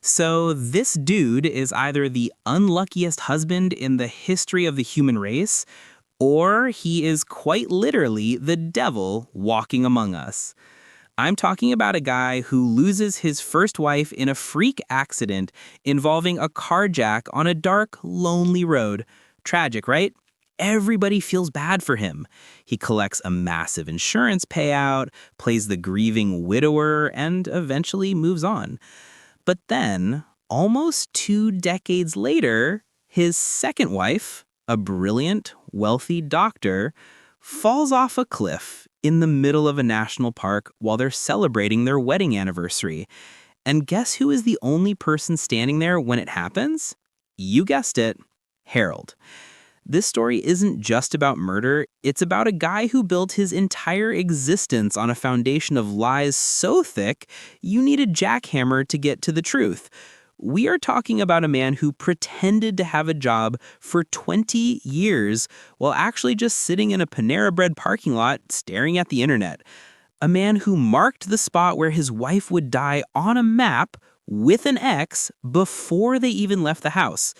So this dude is either the unluckiest husband in the history of the human race, or he is quite literally the devil walking among us. I'm talking about a guy who loses his first wife in a freak accident involving a carjack on a dark, lonely road. Tragic, right? Everybody feels bad for him. He collects a massive insurance payout, plays the grieving widower, and eventually moves on. But then, almost 2 decades later, his second wife, a brilliant, wealthy doctor, falls off a cliff in the middle of a national park while they're celebrating their wedding anniversary. And guess who is the only person standing there when it happens? You guessed it, Harold. This story isn't just about murder, it's about a guy who built his entire existence on a foundation of lies so thick, you need a jackhammer to get to the truth. We are talking about a man who pretended to have a job for 20 years while actually just sitting in a Panera Bread parking lot staring at the internet. A man who marked the spot where his wife would die on a map with an X before they even left the house.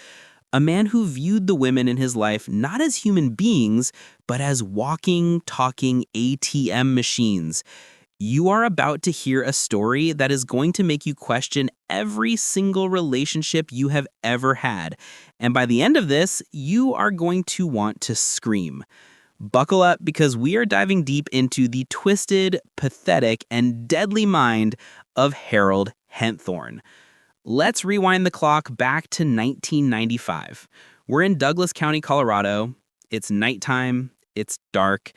A man who viewed the women in his life not as human beings, but as walking, talking ATM machines. You are about to hear a story that is going to make you question every single relationship you have ever had. And by the end of this, you are going to want to scream. Buckle up because we are diving deep into the twisted, pathetic, and deadly mind of Harold Henthorn. Let's rewind the clock back to 1995. We're in Douglas County, Colorado. It's nighttime, it's dark,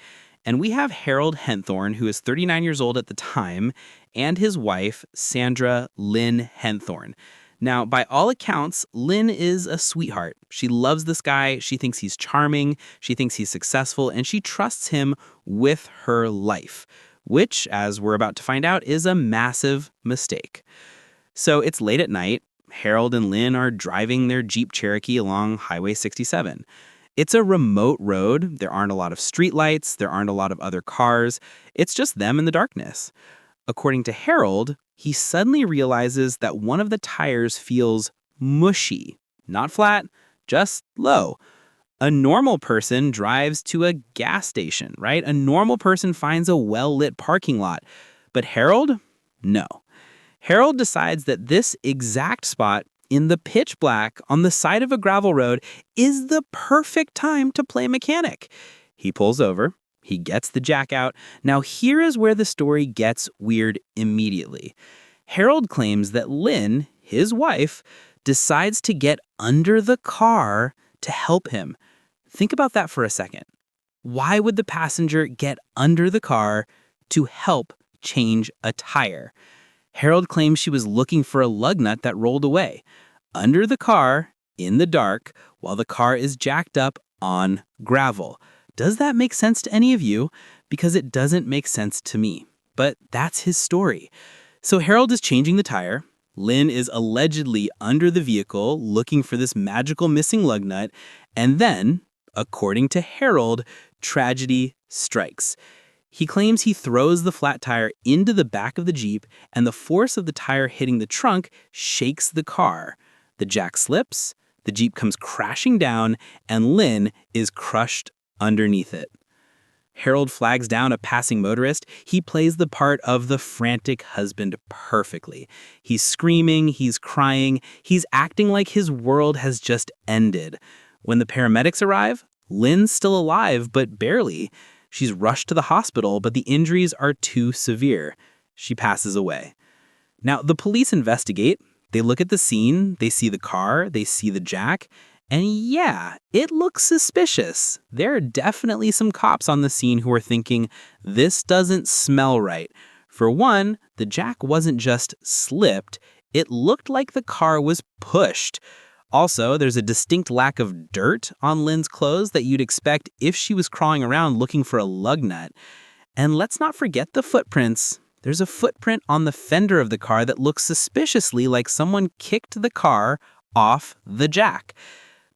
and we have Harold Henthorn, who is 39 years old at the time, and his wife, Sandra Lynn Henthorn. Now, by all accounts, Lynn is a sweetheart. She loves this guy, she thinks he's charming, she thinks he's successful, and she trusts him with her life, which, as we're about to find out, is a massive mistake. So it's late at night. Harold and Lynn are driving their Jeep Cherokee along Highway 67. It's a remote road. There aren't a lot of streetlights. There aren't a lot of other cars. It's just them in the darkness. According to Harold, he suddenly realizes that one of the tires feels mushy. Not flat, just low. A normal person drives to a gas station, right? A normal person finds a well-lit parking lot. But Harold? No. Harold decides that this exact spot in the pitch black on the side of a gravel road is the perfect time to play mechanic. He pulls over. He gets the jack out. Now here is where the story gets weird immediately. Harold claims that Lynn, his wife, decides to get under the car to help him. Think about that for a second. Why would the passenger get under the car to help change a tire? Harold claims she was looking for a lug nut that rolled away. Under the car, in the dark, while the car is jacked up on gravel. Does that make sense to any of you? Because it doesn't make sense to me. But that's his story. So Harold is changing the tire. Lynn is allegedly under the vehicle looking for this magical missing lug nut. And then, according to Harold, tragedy strikes. He claims he throws the flat tire into the back of the Jeep, and the force of the tire hitting the trunk shakes the car. The jack slips, the Jeep comes crashing down, and Lynn is crushed underneath it. Harold flags down a passing motorist. He plays the part of the frantic husband perfectly. He's screaming, he's crying, he's acting like his world has just ended. When the paramedics arrive, Lynn's still alive, but barely. She's rushed to the hospital, but the injuries are too severe. She passes away. Now, the police investigate. They look at the scene. They see the car. They see the jack. And yeah, it looks suspicious. There are definitely some cops on the scene who are thinking, this doesn't smell right. For one, the jack wasn't just slipped. It looked like the car was pushed. Also, there's a distinct lack of dirt on Lynn's clothes that you'd expect if she was crawling around looking for a lug nut. And let's not forget the footprints. There's a footprint on the fender of the car that looks suspiciously like someone kicked the car off the jack.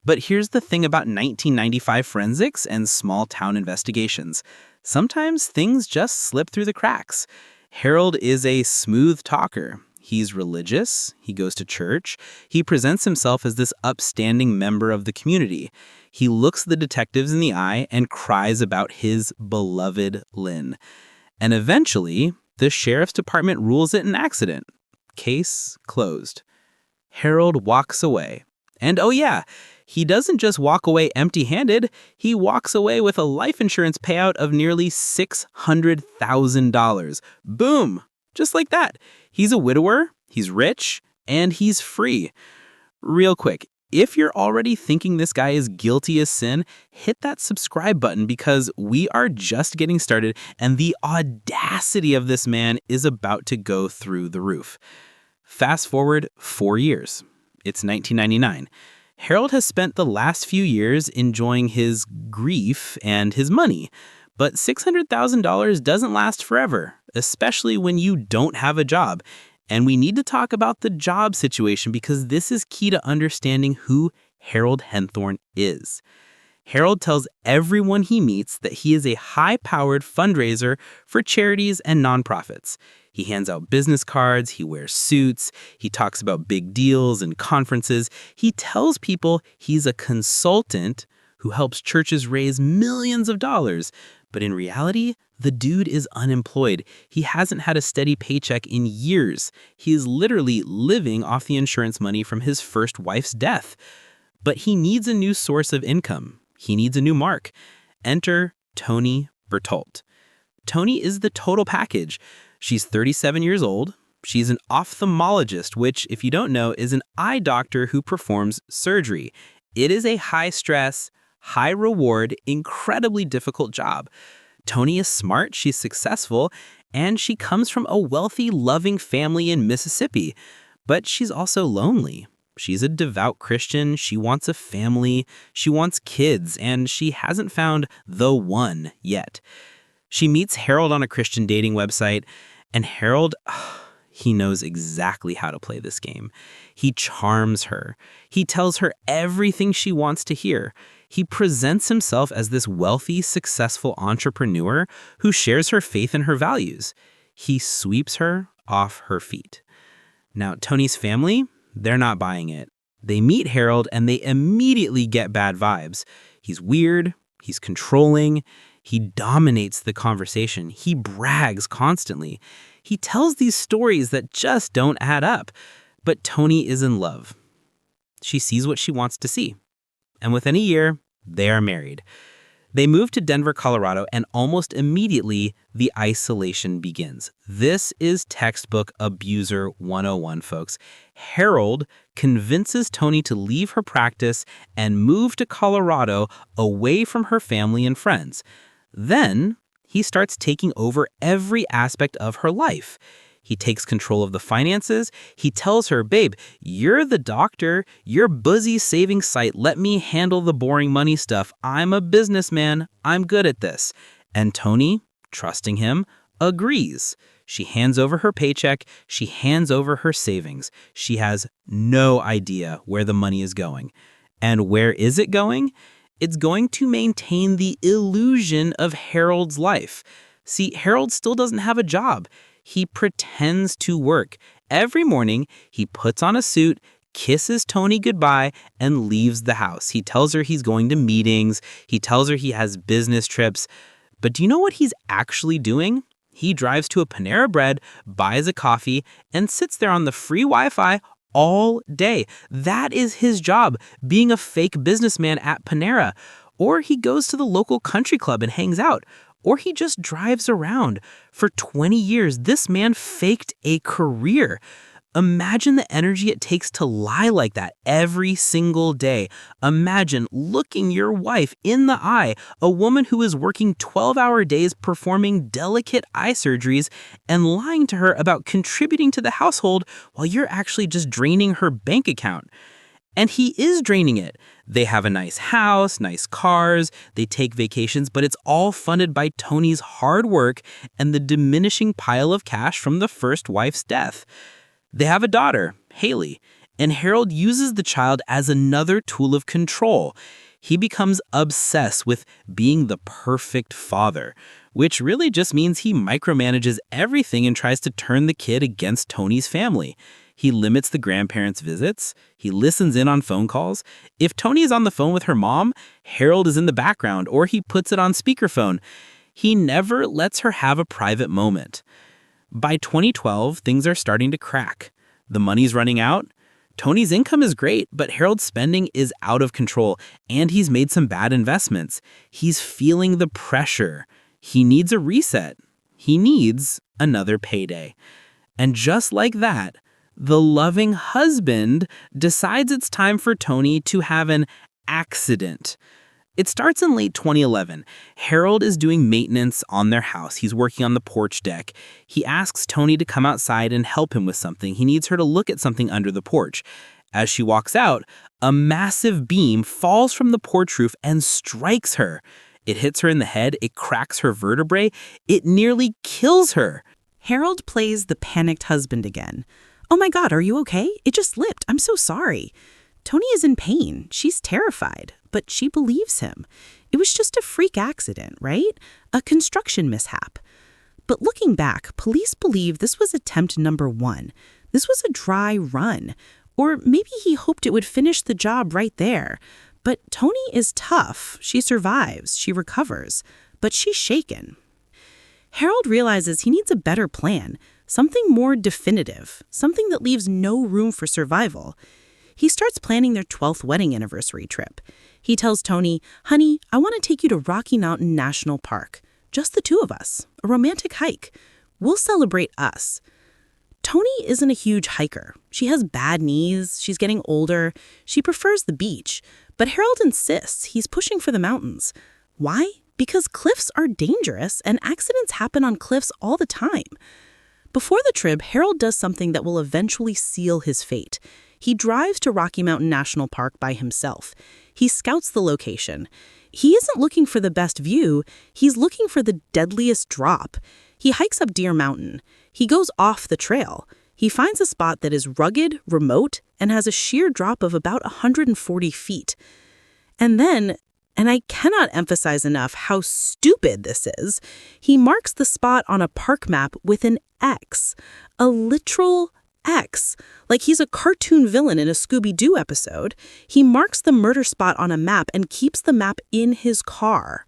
But here's the thing about 1995 forensics and small-town investigations. Sometimes things just slip through the cracks. Harold is a smooth talker. He's religious, he goes to church, he presents himself as this upstanding member of the community. He looks the detectives in the eye and cries about his beloved Lynn. And eventually, the sheriff's department rules it an accident. Case closed. Harold walks away. And oh yeah, he doesn't just walk away empty-handed, he walks away with a life insurance payout of nearly $600,000. Boom! Just like that. He's a widower, he's rich, and he's free. Real quick, if you're already thinking this guy is guilty as sin, hit that subscribe button because we are just getting started and the audacity of this man is about to go through the roof. Fast forward 4 years. It's 1999. Harold has spent the last few years enjoying his grief and his money. But $600,000 doesn't last forever, especially when you don't have a job. And we need to talk about the job situation because this is key to understanding who Harold Henthorn is. Harold tells everyone he meets that he is a high-powered fundraiser for charities and nonprofits. He hands out business cards, he wears suits, he talks about big deals and conferences. He tells people he's a consultant who helps churches raise millions of dollars. But in reality, the dude is unemployed. He hasn't had a steady paycheck in years. He is literally living off the insurance money from his first wife's death. But he needs a new source of income. He needs a new mark. Enter Toni Bertolt. Toni is the total package. She's 37 years old. She's an ophthalmologist, which, if you don't know, is an eye doctor who performs surgery. It is a high-stress, high-reward, incredibly difficult job. Toni is smart, she's successful, and she comes from a wealthy, loving family in Mississippi. But she's also lonely. She's a devout Christian, she wants a family, she wants kids, and she hasn't found the one yet. She meets Harold on a Christian dating website, and Harold, he knows exactly how to play this game. He charms her. He tells her everything she wants to hear. He presents himself as this wealthy, successful entrepreneur who shares her faith and her values. He sweeps her off her feet. Now, Toni's family, they're not buying it. They meet Harold and they immediately get bad vibes. He's weird, he's controlling, he dominates the conversation, he brags constantly. He tells these stories that just don't add up. But Toni is in love. She sees what she wants to see. And within a year, they are married. They move to Denver, Colorado, and almost immediately, the isolation begins. This is textbook Abuser 101, folks. Harold convinces Toni to leave her practice and move to Colorado away from her family and friends. Then, he starts taking over every aspect of her life. He takes control of the finances. He tells her, babe, you're the doctor. You're busy saving site. Let me handle the boring money stuff. I'm a businessman. I'm good at this. And Toni, trusting him, agrees. She hands over her paycheck. She hands over her savings. She has no idea where the money is going. And where is it going? It's going to maintain the illusion of Harold's life. See, Harold still doesn't have a job. He pretends to work. Every morning, he puts on a suit, kisses Toni goodbye, and leaves the house. He tells her he's going to meetings. He tells her he has business trips. But do you know what he's actually doing? He drives to a Panera Bread, buys a coffee, and sits there on the free Wi-Fi all day. That is his job, being a fake businessman at Panera. Or he goes to the local country club and hangs out. Or he just drives around. For 20 years, this man faked a career. Imagine the energy it takes to lie like that every single day. Imagine looking your wife in the eye, a woman who is working 12-hour days performing delicate eye surgeries, and lying to her about contributing to the household while you're actually just draining her bank account. And he is draining it. They have a nice house, nice cars, they take vacations, but it's all funded by Toni's hard work and the diminishing pile of cash from the first wife's death. They have a daughter, Haley, and Harold uses the child as another tool of control. He becomes obsessed with being the perfect father, which really just means he micromanages everything and tries to turn the kid against Tony's family. He limits the grandparents' visits. He listens in on phone calls. If Tony is on the phone with her mom, Harold is in the background or he puts it on speakerphone. He never lets her have a private moment. By 2012, things are starting to crack. The money's running out. Tony's income is great, but Harold's spending is out of control, and he's made some bad investments. He's feeling the pressure. He needs a reset. He needs another payday. And just like that, the loving husband decides it's time for Tony to have an accident. It starts in late 2011. Harold is doing maintenance on their house. He's working on the porch deck. He asks Tony to come outside and help him with something. He needs her to look at something under the porch. As she walks out, a massive beam falls from the porch roof and strikes her. It hits her in the head. It cracks her vertebrae. It nearly kills her. Harold plays the panicked husband again. "Oh my God, are you okay? It just slipped. I'm so sorry." Tony is in pain. She's terrified, but she believes him. It was just a freak accident, right? A construction mishap. But looking back, police believe this was attempt number 1. This was a dry run. Or maybe he hoped it would finish the job right there. But Tony is tough. She survives. She recovers. But she's shaken. Harold realizes he needs a better plan, something more definitive, something that leaves no room for survival. He starts planning their 12th wedding anniversary trip. He tells Tony, "Honey, I want to take you to Rocky Mountain National Park. Just the two of us. A romantic hike. We'll celebrate us." Tony isn't a huge hiker. She has bad knees. She's getting older. She prefers the beach. But Harold insists he's pushing for the mountains. Why? Because cliffs are dangerous and accidents happen on cliffs all the time. Before the trip, Harold does something that will eventually seal his fate. He drives to Rocky Mountain National Park by himself. He scouts the location. He isn't looking for the best view. He's looking for the deadliest drop. He hikes up Deer Mountain. He goes off the trail. He finds a spot that is rugged, remote, and has a sheer drop of about 140 feet. And then, and I cannot emphasize enough how stupid this is, he marks the spot on a park map with an X, a literal X. Like he's a cartoon villain in a Scooby-Doo episode. He marks the murder spot on a map and keeps the map in his car.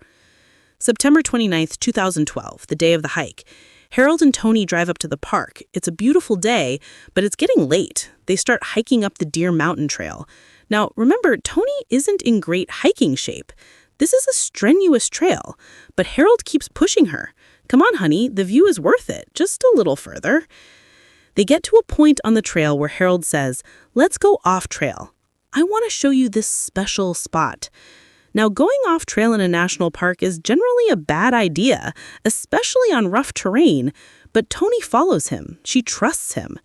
September 29th, 2012, the day of the hike. Harold and Tony drive up to the park. It's a beautiful day, but it's getting late. They start hiking up the Deer Mountain Trail. Now, remember, Tony isn't in great hiking shape. This is a strenuous trail, but Harold keeps pushing her. "Come on, honey, the view is worth it. Just a little further." They get to a point on the trail where Harold says, "Let's go off trail. I want to show you this special spot." Now, going off trail in a national park is generally a bad idea, especially on rough terrain, but Tony follows him. She trusts him.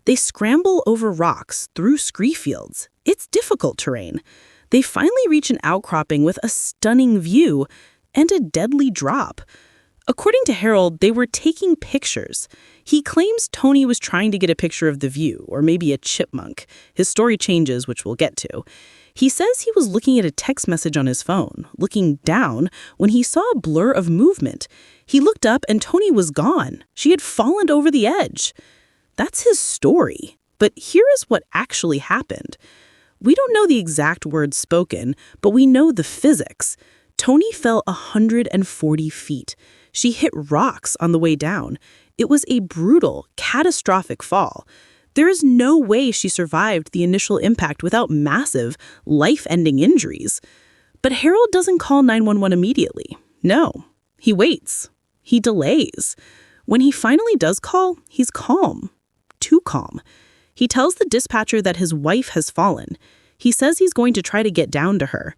They scramble over rocks, through scree fields. It's difficult terrain. They finally reach an outcropping with a stunning view and a deadly drop. According to Harold, they were taking pictures. He claims Tony was trying to get a picture of the view, or maybe a chipmunk. His story changes, which we'll get to. He says he was looking at a text message on his phone, looking down, when he saw a blur of movement. He looked up and Tony was gone. She had fallen over the edge. That's his story. But here is what actually happened. We don't know the exact words spoken, but we know the physics. Tony fell 140 feet. She hit rocks on the way down. It was a brutal, catastrophic fall. There is no way she survived the initial impact without massive, life-ending injuries. But Harold doesn't call 911 immediately. No, he waits. He delays. When he finally does call, he's calm. Too calm. He tells the dispatcher that his wife has fallen. He says he's going to try to get down to her.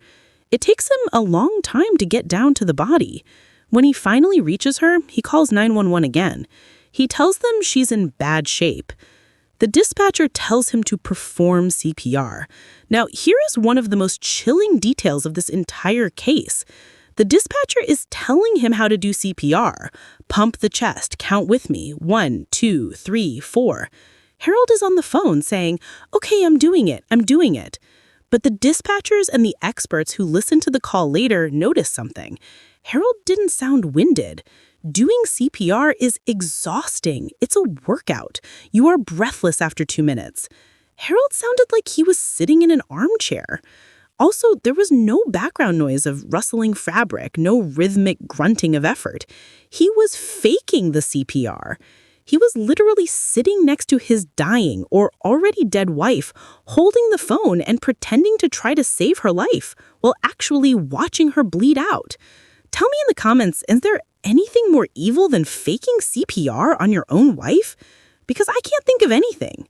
It takes him a long time to get down to the body. When he finally reaches her, he calls 911 again. He tells them she's in bad shape. The dispatcher tells him to perform CPR. Now, here is one of the most chilling details of this entire case. The dispatcher is telling him how to do CPR. Pump the chest, count with me, 1, 2, 3, 4. Harold is on the phone saying, "Okay, I'm doing it. But the dispatchers and the experts who listened to the call later noticed something. Harold didn't sound winded. Doing CPR is exhausting. It's a workout. You are breathless after 2 minutes. Harold sounded like he was sitting in an armchair. Also, there was no background noise of rustling fabric, no rhythmic grunting of effort. He was faking the CPR. He was literally sitting next to his dying or already dead wife, holding the phone and pretending to try to save her life while actually watching her bleed out. Tell me in the comments, is there anything more evil than faking CPR on your own wife? Because I can't think of anything.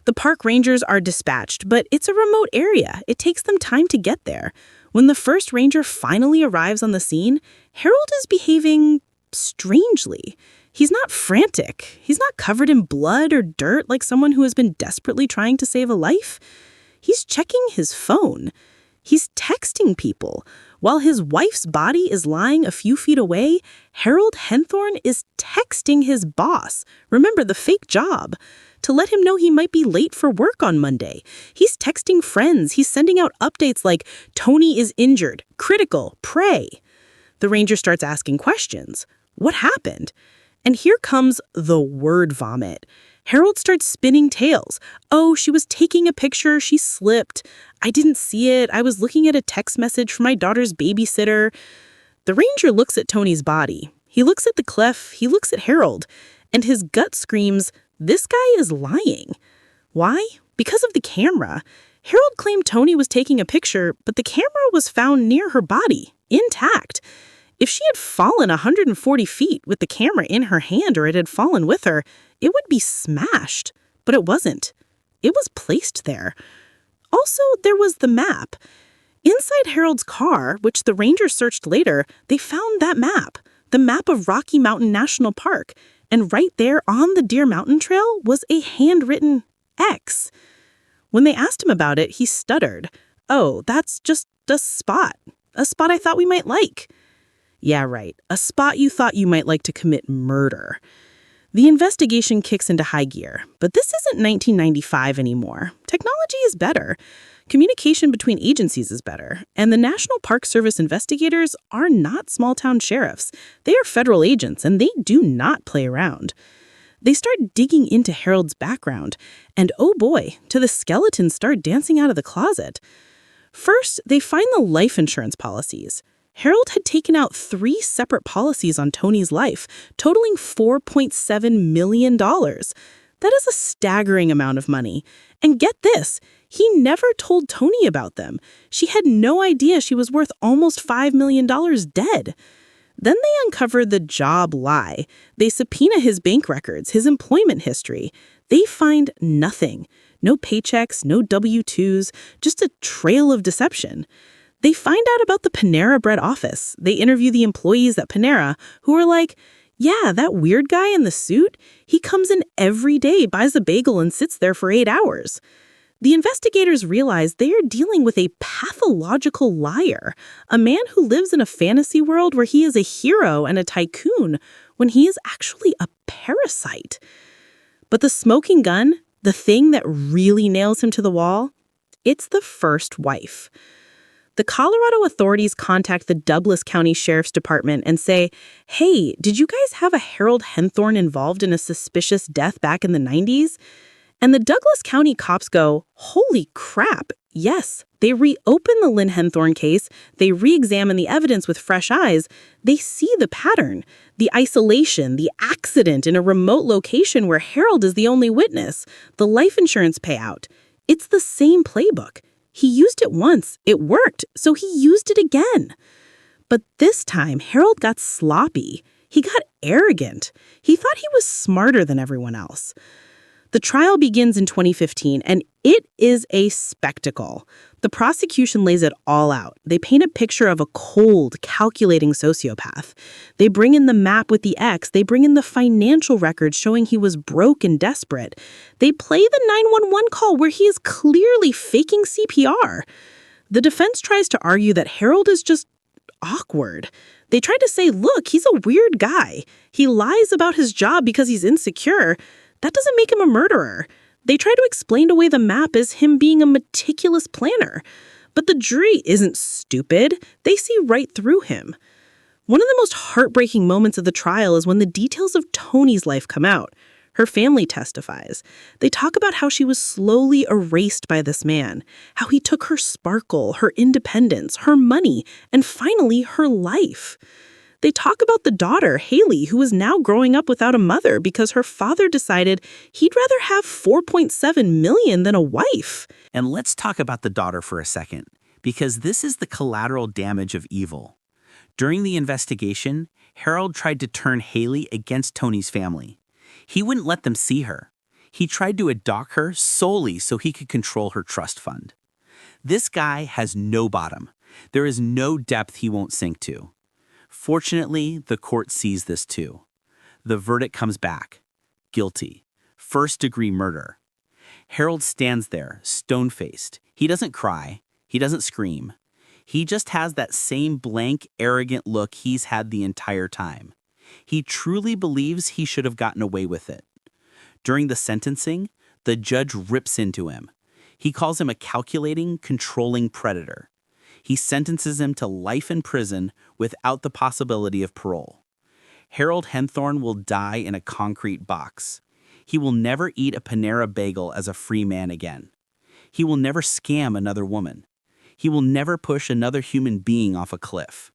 The park rangers are dispatched, but it's a remote area. It takes them time to get there. When the first ranger finally arrives on the scene, Harold is behaving strangely. He's not frantic. He's not covered in blood or dirt like someone who has been desperately trying to save a life. He's checking his phone. He's texting people. While his wife's body is lying a few feet away, Harold Henthorn is texting his boss, remember the fake job, to let him know he might be late for work on Monday. He's texting friends. He's sending out updates like, Tony is injured, critical, pray. The ranger starts asking questions. What happened? And here comes the word vomit. Harold starts spinning tales. Oh, she was taking a picture. She slipped. I didn't see it. I was looking at a text message from my daughter's babysitter. The ranger looks at Tony's body. He looks at the clef. He looks at Harold. And his gut screams, this guy is lying. Why? Because of the camera. Harold claimed Tony was taking a picture, but the camera was found near her body, intact. If she had fallen 140 feet with the camera in her hand or it had fallen with her, it would be smashed. But it wasn't. It was placed there. Also, there was the map. Inside Harold's car, which the rangers searched later, they found that map, the map of Rocky Mountain National Park. And right there on the Deer Mountain Trail was a handwritten X. When they asked him about it, he stuttered. Oh, that's just a spot I thought we might like. Yeah, right. A spot you thought you might like to commit murder. The investigation kicks into high gear, but this isn't 1995 anymore. Technology is better. Communication between agencies is better. And the National Park Service investigators are not small-town sheriffs. They are federal agents, and they do not play around. They start digging into Harold's background, and oh boy, do the skeletons start dancing out of the closet. First, they find the life insurance policies. Harold had taken out 3 separate policies on Tony's life, totaling $4.7 million. That is a staggering amount of money. And get this, he never told Tony about them. She had no idea she was worth almost $5 million dead. Then they uncover the job lie. They subpoena his bank records, his employment history. They find nothing. No paychecks, no W-2s, just a trail of deception. They find out about the Panera Bread office. They interview the employees at Panera who are like, yeah, that weird guy in the suit, he comes in every day, buys a bagel, and sits there for 8 hours. The investigators realize they are dealing with a pathological liar, a man who lives in a fantasy world where he is a hero and a tycoon when he is actually a parasite. But the smoking gun, the thing that really nails him to the wall, it's the first wife. The Colorado authorities contact the Douglas County Sheriff's Department and say, hey, did you guys have a Harold Henthorn involved in a suspicious death back in the 90s? And the Douglas County cops go, holy crap, yes. They reopen the Lynn Henthorn case, they re-examine the evidence with fresh eyes, they see the pattern, the isolation, the accident in a remote location where Harold is the only witness, the life insurance payout. It's the same playbook. He used it once, it worked, so he used it again. But this time, Harold got sloppy. He got arrogant. He thought he was smarter than everyone else. The trial begins in 2015, and it is a spectacle. The prosecution lays it all out. They paint a picture of a cold, calculating sociopath. They bring in the map with the X. They bring in the financial records showing he was broke and desperate. They play the 911 call where he is clearly faking CPR. The defense tries to argue that Harold is just awkward. They try to say, look, he's a weird guy. He lies about his job because he's insecure. That doesn't make him a murderer. They try to explain away the map as him being a meticulous planner. But the jury isn't stupid. They see right through him. One of the most heartbreaking moments of the trial is when the details of Tony's life come out. Her family testifies. They talk about how she was slowly erased by this man, how he took her sparkle, her independence, her money, and finally her life. They talk about the daughter, Haley, who is now growing up without a mother because her father decided he'd rather have $4.7 million than a wife. And let's talk about the daughter for a second, because this is the collateral damage of evil. During the investigation, Harold tried to turn Haley against Tony's family. He wouldn't let them see her. He tried to adopt her solely so he could control her trust fund. This guy has no bottom. There is no depth he won't sink to. Fortunately, the court sees this too. The verdict comes back. Guilty. First-degree murder. Harold stands there, stone-faced. He doesn't cry. He doesn't scream. He just has that same blank, arrogant look he's had the entire time. He truly believes he should have gotten away with it. During the sentencing, the judge rips into him. He calls him a calculating, controlling predator. He sentences him to life in prison without the possibility of parole. Harold Henthorn will die in a concrete box. He will never eat a Panera bagel as a free man again. He will never scam another woman. He will never push another human being off a cliff.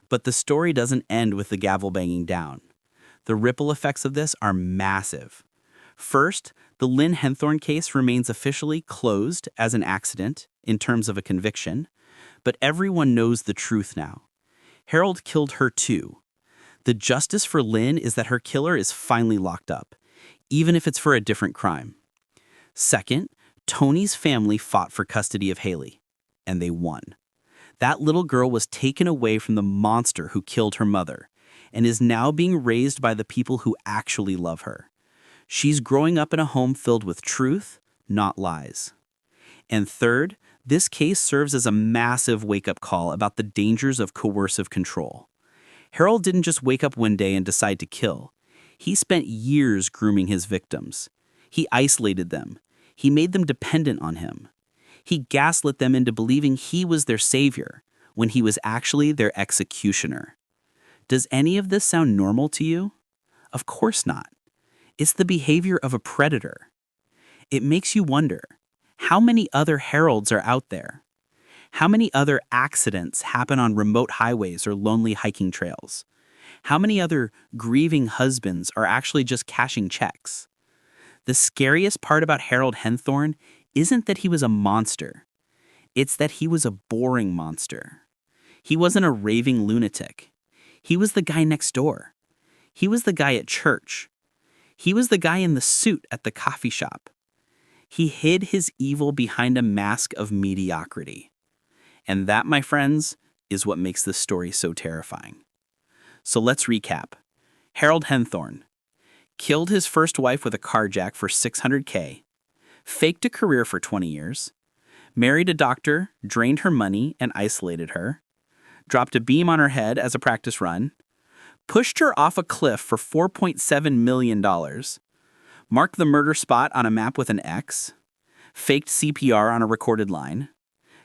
But the story doesn't end with the gavel banging down. The ripple effects of this are massive. First, the Lynn Henthorn case remains officially closed as an accident in terms of a conviction, but everyone knows the truth now. Harold killed her too. The justice for Lynn is that her killer is finally locked up, even if it's for a different crime. Second, Tony's family fought for custody of Haley, and they won. That little girl was taken away from the monster who killed her mother and is now being raised by the people who actually love her. She's growing up in a home filled with truth, not lies. And third, this case serves as a massive wake-up call about the dangers of coercive control. Harold didn't just wake up one day and decide to kill. He spent years grooming his victims. He isolated them. He made them dependent on him. He gaslit them into believing he was their savior when he was actually their executioner. Does any of this sound normal to you? Of course not. It's the behavior of a predator. It makes you wonder, how many other Harolds are out there? How many other accidents happen on remote highways or lonely hiking trails? How many other grieving husbands are actually just cashing checks? The scariest part about Harold Henthorn isn't that he was a monster. It's that he was a boring monster. He wasn't a raving lunatic. He was the guy next door. He was the guy at church. He was the guy in the suit at the coffee shop. He hid his evil behind a mask of mediocrity. And that, my friends, is what makes this story so terrifying. So let's recap. Harold Henthorn killed his first wife with a carjack for $600K, faked a career for 20 years, married a doctor, drained her money, and isolated her, dropped a beam on her head as a practice run, pushed her off a cliff for $4.7 million, marked the murder spot on a map with an X, faked CPR on a recorded line,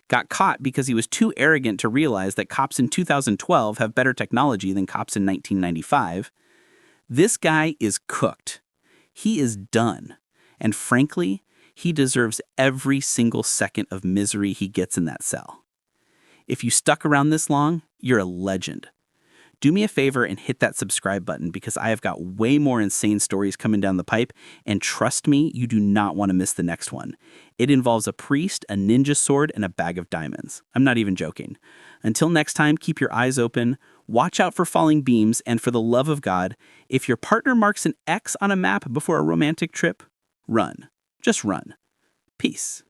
got caught because he was too arrogant to realize that cops in 2012 have better technology than cops in 1995. This guy is cooked. He is done. And frankly, he deserves every single second of misery he gets in that cell. If you stuck around this long, you're a legend. Do me a favor and hit that subscribe button because I have got way more insane stories coming down the pipe, and trust me, you do not want to miss the next one. It involves a priest, a ninja sword, and a bag of diamonds. I'm not even joking. Until next time, keep your eyes open, watch out for falling beams, and for the love of God, if your partner marks an X on a map before a romantic trip, run. Just run. Peace.